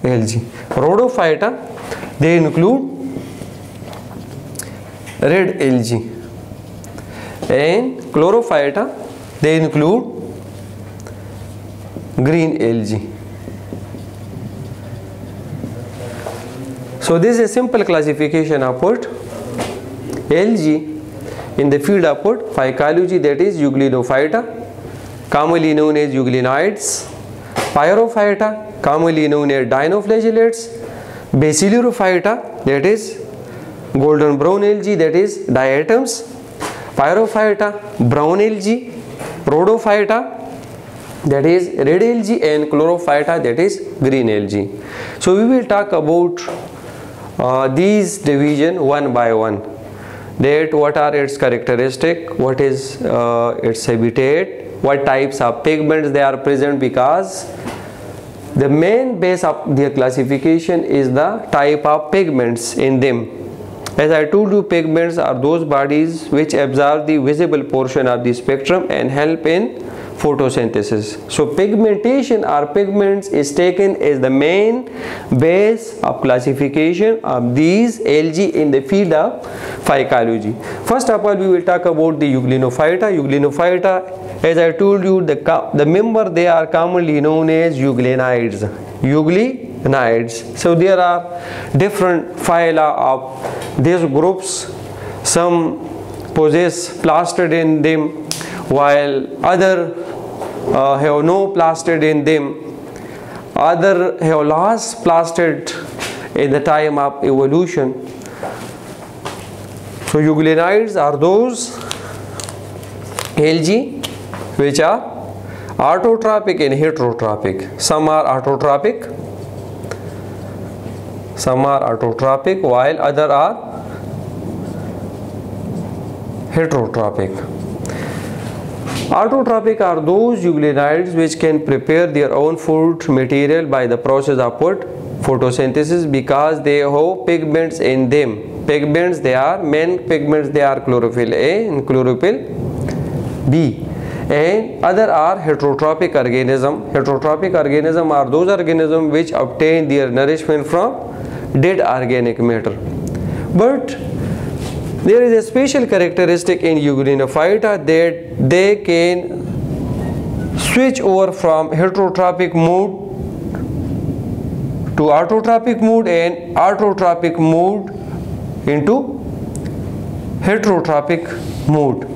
algae. Rhodophyta, they include red algae, and Chlorophyta, they include green algae. So this is a simple classification of what? Algae. In the field of what? Phycology, that is Euglenophyta, commonly known as euglenoids. Pyrophyta, commonly known as dinoflagellates. Basilurophyta, that is golden brown algae, that is diatoms. Pyrophyta, brown algae. Rhodophyta, that is red algae, and Chlorophyta, that is green algae. So we will talk about these division one by one. That what are its characteristic, what is its habitat, what types of pigments they are present, because the main base of their classification is the type of pigments in them. As I told you, pigments are those bodies which absorb the visible portion of the spectrum and help in photosynthesis. So pigmentation or pigments is taken as the main base of classification of these algae in the field of phycology. First of all, we will talk about the Euglenophyta. Euglenophyta, as I told you, the member, they are commonly known as euglenoids. Euglenoids. So there are different phyla of these groups. Some possess plastid in them, while other have no plastid in them. Other have lost plastid in the time of evolution. So euglenoids are those algae which are autotrophic and heterotrophic. Some are autotrophic, while other are heterotrophic. Autotrophic are those euglenoids which can prepare their own food material by the process of photosynthesis, because they have pigments in them. Pigments, they are main pigments, they are chlorophyll A and chlorophyll B. And other are heterotrophic organisms. Heterotrophic organisms are those organisms which obtain their nourishment from dead organic matter. But there is a special characteristic in Euglenophyta that they can switch over from heterotrophic mode to autotrophic mode and autotrophic mode into heterotrophic mode.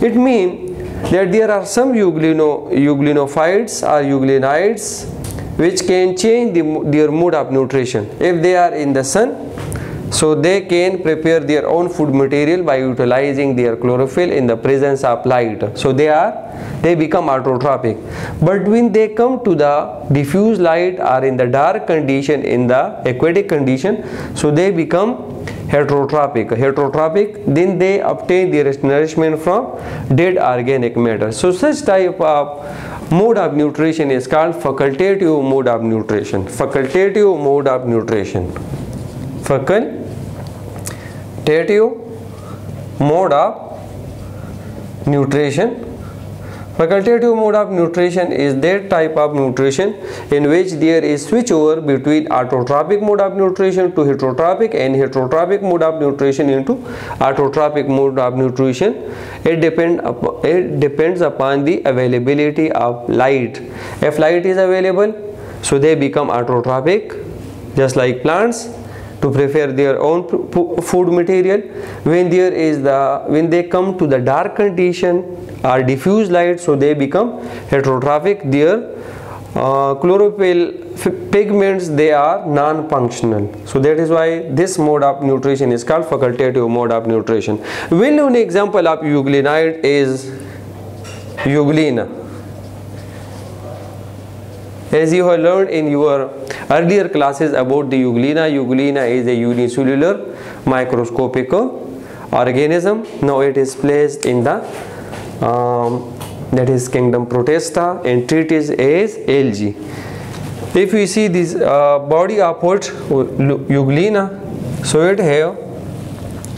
It means that there are some euglenophytes or euglenoids which can change their mode of nutrition. If they are in the sun, so they can prepare their own food material by utilizing their chlorophyll in the presence of light. So they become autotrophic. But when they come to the diffuse light or in the dark condition, in the aquatic condition, so they become heterotrophic. Then they obtain their nourishment from dead organic matter. So such type of mode of nutrition is called facultative mode of nutrition. Facultative mode of nutrition. Facultative mode of nutrition. Facultative mode of nutrition is that type of nutrition in which there is switchover between autotrophic mode of nutrition to heterotrophic and heterotrophic mode of nutrition into autotrophic mode of nutrition. It depends upon the availability of light. If light is available, so they become autotrophic, just like plants, to prepare their own food material. When they come to the dark condition or diffuse light, so they become heterotrophic. Their chlorophyll pigments, they are non-functional. So that is why this mode of nutrition is called facultative mode of nutrition. Well-known example of euglenoid is euglena. As you have learned in your earlier classes about the euglena, euglena is a unicellular microscopic organism. Now it is placed in the that is kingdom Protista and treated as algae. If we see this body of what euglena, so it have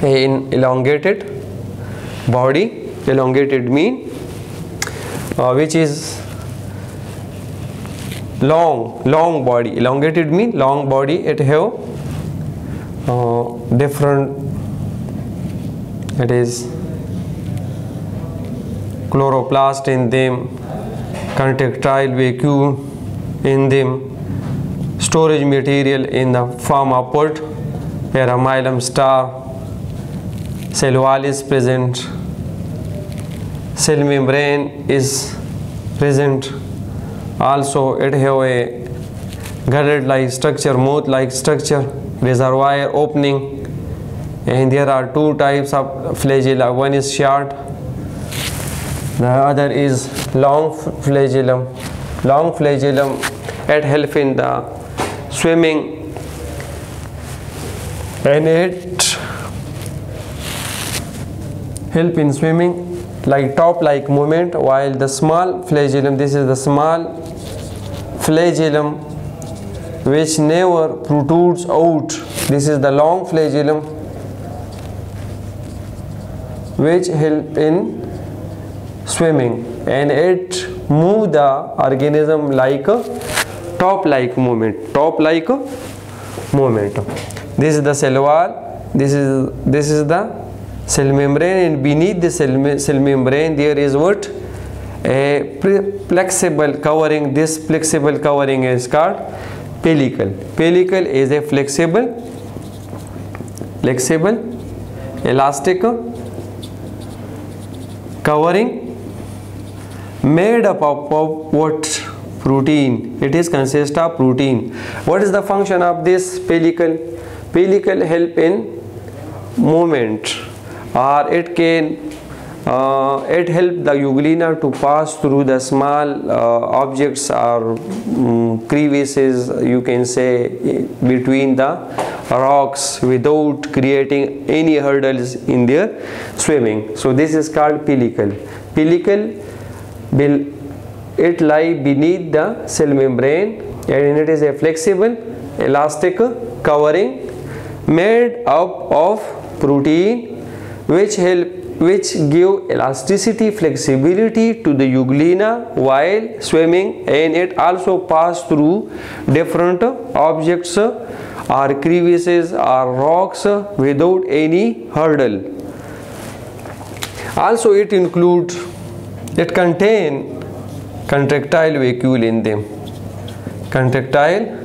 an elongated body. Elongated mean which is long body. Elongated mean long body. It have different, it is chloroplast in them, contractile vacuole in them, storage material in the form of port, paramylum star, cell wall is present, cell membrane is present. Also it have a girdle like structure, mouth like structure, reservoir opening, and there are two types of flagella. One is short, the other is long flagellum. Long flagellum, it help in the swimming, and it help in swimming like top like movement, while the small flagellum, this is the small flagellum which never protrudes out. This is the long flagellum which help in swimming, and it move the organism like a top like movement. This is the cell wall, this is the cell membrane, and beneath the cell membrane there is what? A flexible covering. This flexible covering is called pellicle. Pellicle is a flexible elastic covering made up of what? Protein. It is consist of protein. What is the function of this pellicle? Pellicle help in movement, or it can it help the euglena to pass through the small objects or crevices, you can say, between the rocks without creating any hurdles in their swimming. So this is called pellicle. Pellicle will it lie beneath the cell membrane, and it is a flexible elastic covering made up of protein which give elasticity, flexibility to the euglena while swimming, and it also pass through different objects or crevices or rocks without any hurdle. Also it contain contractile vacuole in them. Contractile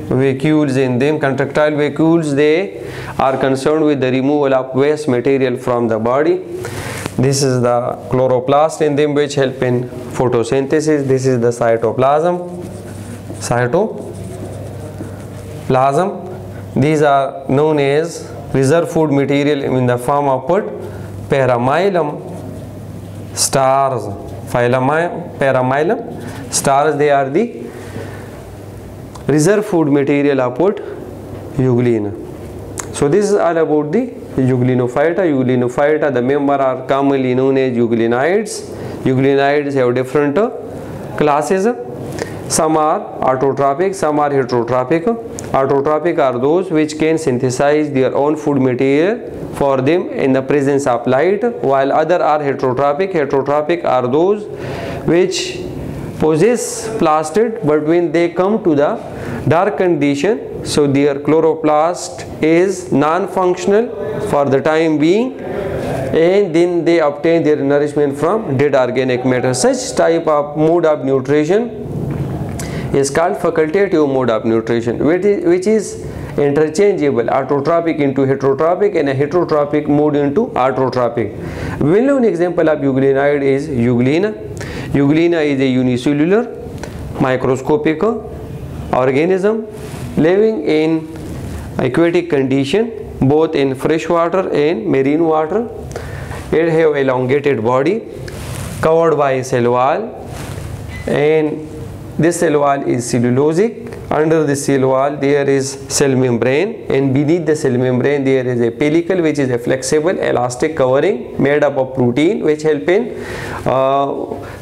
vacuoles in them. Contractile vacuoles, they are concerned with the removal of waste material from the body. This is the chloroplast in them which help in photosynthesis. This is the cytoplasm. These are known as reserve food material in the form of what? Paramylum stars. Paramylum stars, they are the reserve food material of what? Euglena. So this is all about the Euglenophyta. Euglenophyta, the member are commonly known as euglenids. Euglenids have different classes. Some are autotrophic, some are heterotrophic. Autotrophic are those which can synthesize their own food material for them in the presence of light, while other are heterotrophic. Heterotrophic are those which possess plastid, but when they come to the dark condition, so their chloroplast is non-functional for the time being, and then they obtain their nourishment from dead organic matter. Such type of mode of nutrition is called facultative mode of nutrition, which is interchangeable, autotrophic into heterotrophic and a heterotrophic mode into autotrophic. Well-known example of euglenid is euglena. Euglena is a unicellular microscopic organism living in aquatic condition, both in fresh water and marine water. It have elongated body covered by cell wall, and this cell wall is cellulosic. Under the cell wall there is cell membrane, and beneath the cell membrane there is a pellicle, which is a flexible elastic covering made up of protein which help in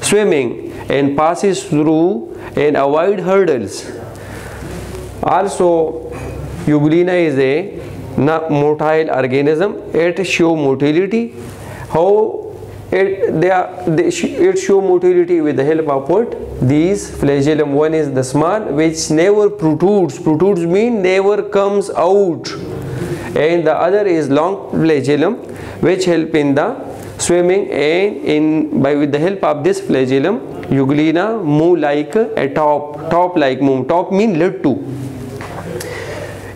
swimming and passes through and avoid hurdles. Also euglena is a motile organism. It show motility. How it show motility with the help of what? These flagellum. One is the small, which never protrudes. Protrudes mean never comes out, and the other is long flagellum, which help in the swimming, and with the help of this flagellum, Euglena move like a top like move. Top mean led to.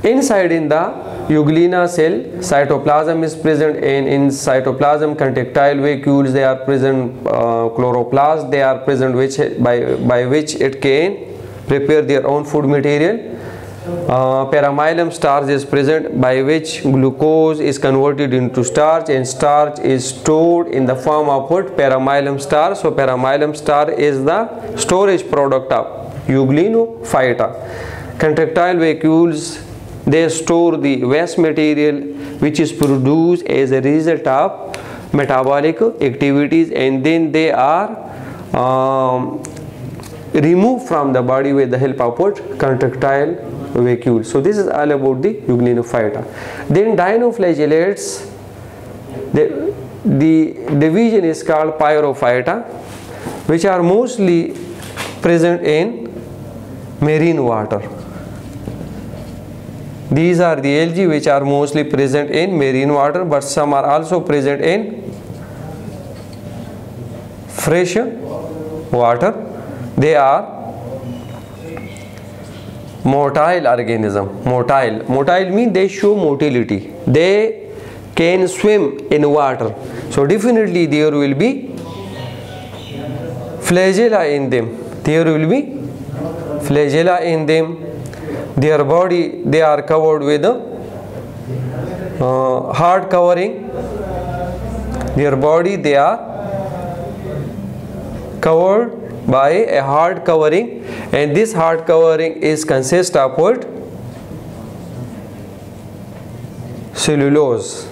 Inside in the Euglena cell, cytoplasm is present, and in cytoplasm contractile vacuoles they are present, chloroplasts they are present, which by which it can prepare their own food material. Paramylum starch is present, by which glucose is converted into starch, and starch is stored in the form of what? Paramylum starch. So paramylum starch is the storage product of Euglenophyta. Contractile vacuoles, they store the waste material which is produced as a result of metabolic activities, and then they are removed from the body with the help of what? Contractile vacuole. So this is all about the Euglenophyta. Then dinoflagellates, the division is called Pyrophyta, which are mostly present in marine water. These are the algae which are mostly present in marine water, but some are also present in fresh water. They are motile organism. Motile means they show motility. They can swim in water. So definitely there will be flagella in them. There will be flagella in them. Their body, they are covered with a hard covering. Their body, they are covered by a hard covering, and this hard covering is consist of what? Cellulose.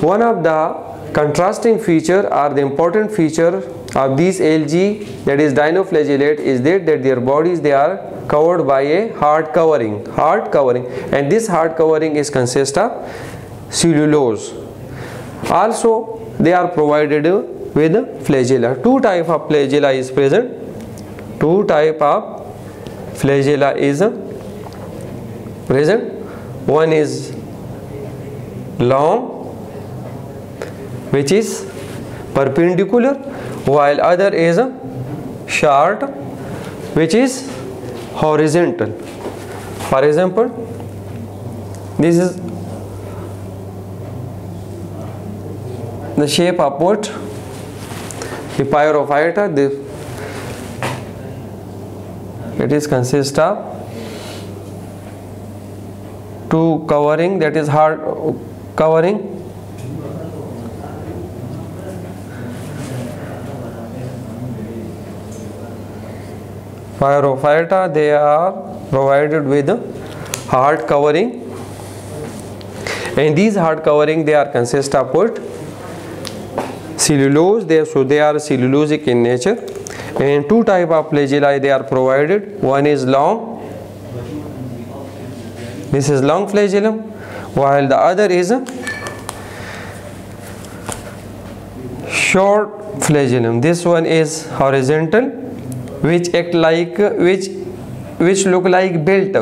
One of the contrasting feature or the important feature of these algae, that is dinoflagellate, is that their bodies, they are covered by a hard covering, and this hard covering is consist of cellulose. Also they are provided with flagella. Two type of flagella is present. One is long, which is perpendicular, while other is short, which is horizontal. For example, this is the shape of what? The Pyrophyta. It is consist of two covering, that is hard covering. Pyrophyta, they are provided with hard covering, and these hard covering, they are consist of what? Cellulose. So they are cellulosic in nature, and two type of flagella they are provided. One is long, this is long flagellum, while the other is short flagellum. This one is horizontal, which act like which look like belt,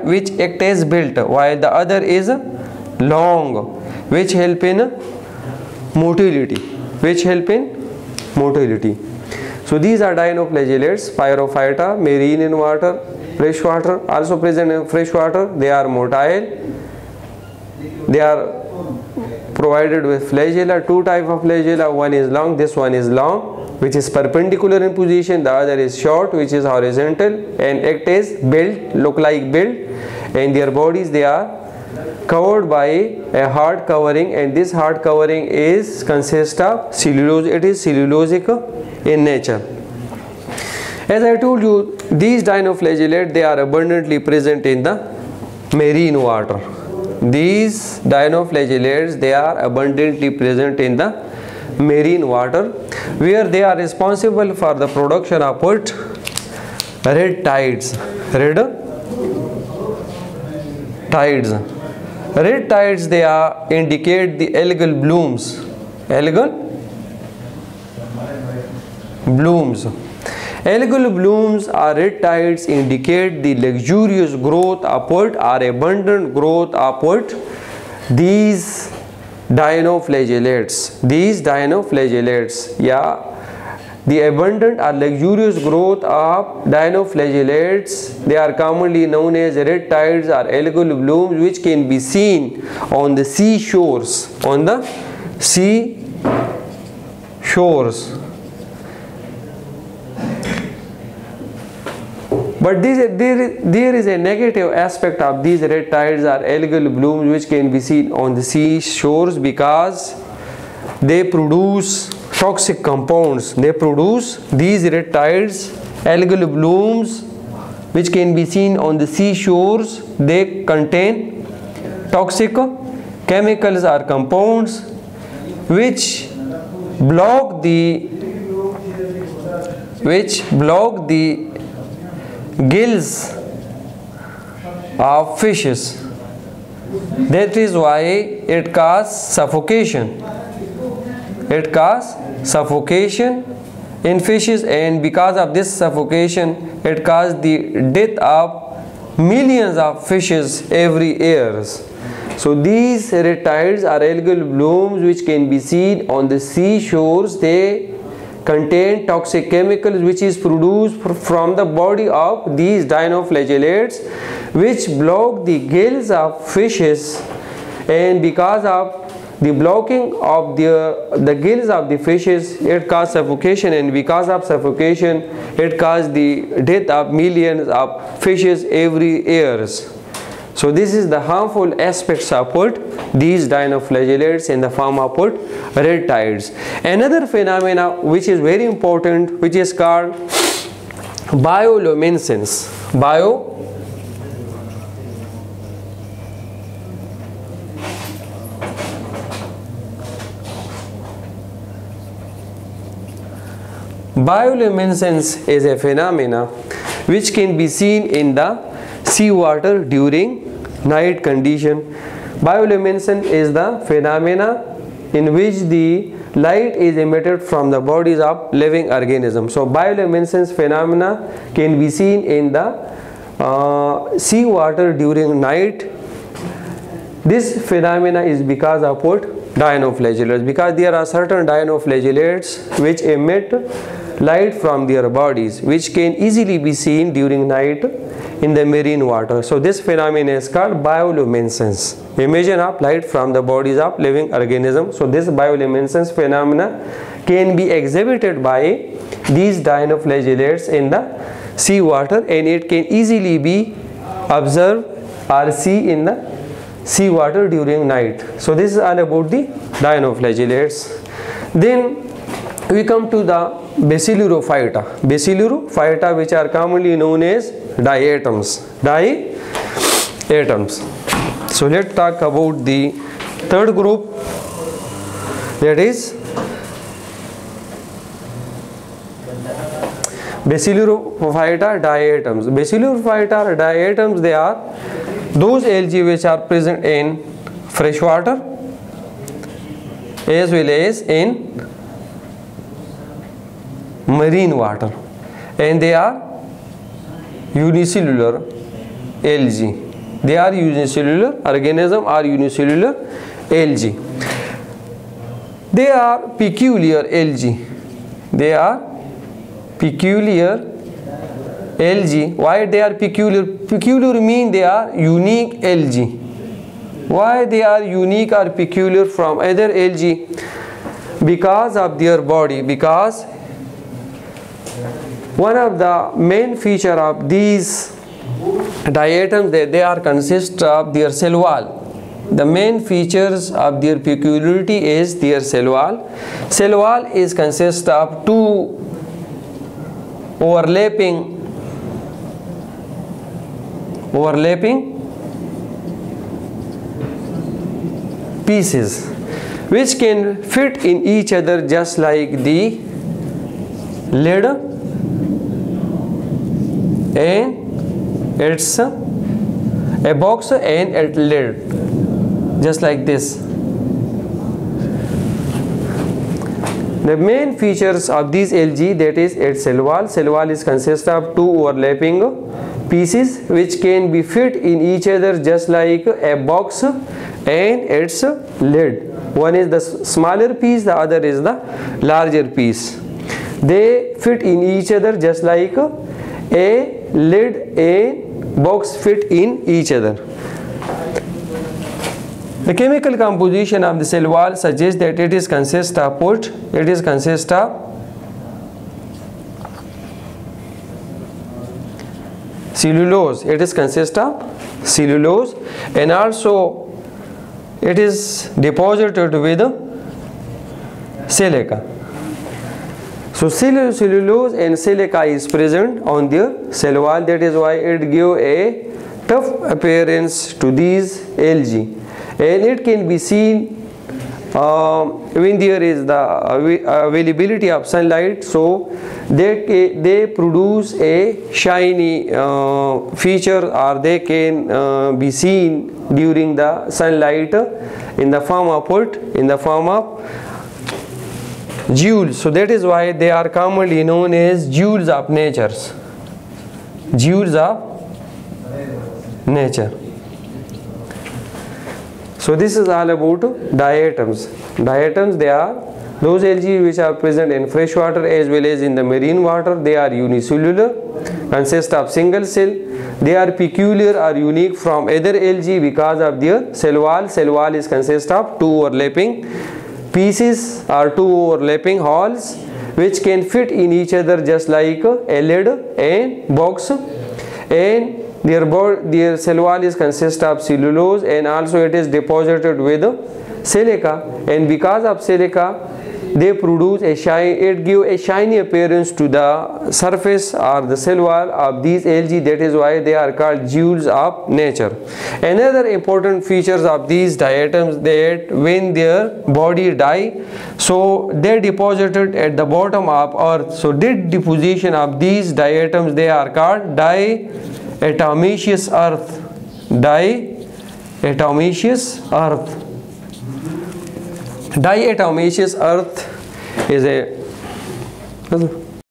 which act as belt, while the other is long, which help in motility. So these are dinoflagellates. Pyrophyta, marine in water, fresh water, also present in fresh water. They are motile. They are provided with flagella. Two type of flagella. One is long, this one is long, which is perpendicular in position. The other is short, which is horizontal and act as belt, look like belt, and their bodies, they are covered by a hard covering, and this hard covering is consist of cellulose. It is cellulosic in nature. As I told you, these dinoflagellates, they are abundantly present in the marine water. These dinoflagellates, they are abundantly present in the marine water, where they are responsible for the production of what? Red tides. Red tides, they are indicate the algal blooms. blooms. Algal blooms are red tides indicate the luxurious growth upward or abundant growth upward. These dinoflagellates, the abundant or luxurious growth of dinoflagellates, they are commonly known as red tides or algal blooms, which can be seen on the seashores, But there is a negative aspect of these red tides or algal blooms which can be seen on the seashores, because they produce toxic compounds. These red tides, algal blooms which can be seen on the seashores, they contain toxic chemicals or compounds which block the gills of fishes. That is why it causes suffocation. In fishes, and because of this suffocation, it causes the death of millions of fishes every year. So these red tides are algal blooms which can be seen on the seashores. They contain toxic chemicals which is produced from the body of these dinoflagellates, which block the gills of fishes, and because of the blocking of the gills of the fishes, it causes suffocation, and because of suffocation, it causes the death of millions of fishes every year. So this is the harmful aspects of these dinoflagellates in the form of red tides. Another phenomena which is very important, which is called bioluminescence. Bioluminescence is a phenomena which can be seen in the seawater during night condition. Bioluminescence is the phenomena in which the light is emitted from the bodies of living organisms. So bioluminescence phenomena can be seen in the seawater during night. This phenomena is because of dinoflagellates, because there are certain dinoflagellates which emit light from their bodies, which can easily be seen during night in the marine water. So this phenomenon is called bioluminescence, emission of light from the bodies of living organisms. So this bioluminescence phenomena can be exhibited by these dinoflagellates in the seawater, and it can easily be observed or see in the seawater during night. So this is all about the dinoflagellates. Then we come to the Basilurophyta, which are commonly known as diatoms. So let's talk about the third group, that is Basilurophyta diatoms. Basilurophyta diatoms, they are those algae which are present in freshwater as well as in marine water, and they are unicellular algae. They are unicellular organism or unicellular algae. They are peculiar algae. Why they are peculiar? Peculiar mean they are unique algae. Why they are unique or peculiar from other algae? Because of their body. Because one of the main feature of these diatoms, they are consist of their cell wall. The main features of their peculiarity is their cell wall. Cell wall is consist of two overlapping pieces which can fit in each other, just like the lid and it's a box and a lid, just like this. The main features of these Algae, that is its cell wall. Cell wall is consist of two overlapping pieces which can be fit in each other just like a box and its lid. One is the smaller piece, the other is the larger piece. They fit in each other just like a lid and box fit in each other. The chemical composition of the cell wall suggests that it is consist of what? It is consist of cellulose. It is consist of cellulose, and also it is deposited with silica. So cellulose and silica is present on their cell wall. That is why it gives a tough appearance to these Algae. And it can be seen when there is the availability of sunlight, so they produce a shiny feature, or they can be seen during the sunlight in the form of what? In the form of jewels. So that is why they are commonly known as jewels of nature. Jewels of nature. So this is all about diatoms. Diatoms, they are those Algae which are present in fresh water as well as in the marine water. They are unicellular, consist of single cell. They are peculiar or unique from other Algae because of their cell wall. Cell wall is consist of two overlapping pieces or two overlapping holes which can fit in each other just like a lid and box, and their cell wall is consist of cellulose, and also it is deposited with silica, and because of silica they produce a shine. It gives a shiny appearance to the surface or the cell wall of these Algae. That is why they are called jewels of nature. Another important features of these diatoms, that when their body die, so they deposited at the bottom of earth. So dead deposition of these diatoms, they are called diatomaceous earth. Diatomaceous earth. Diatomaceous earth is a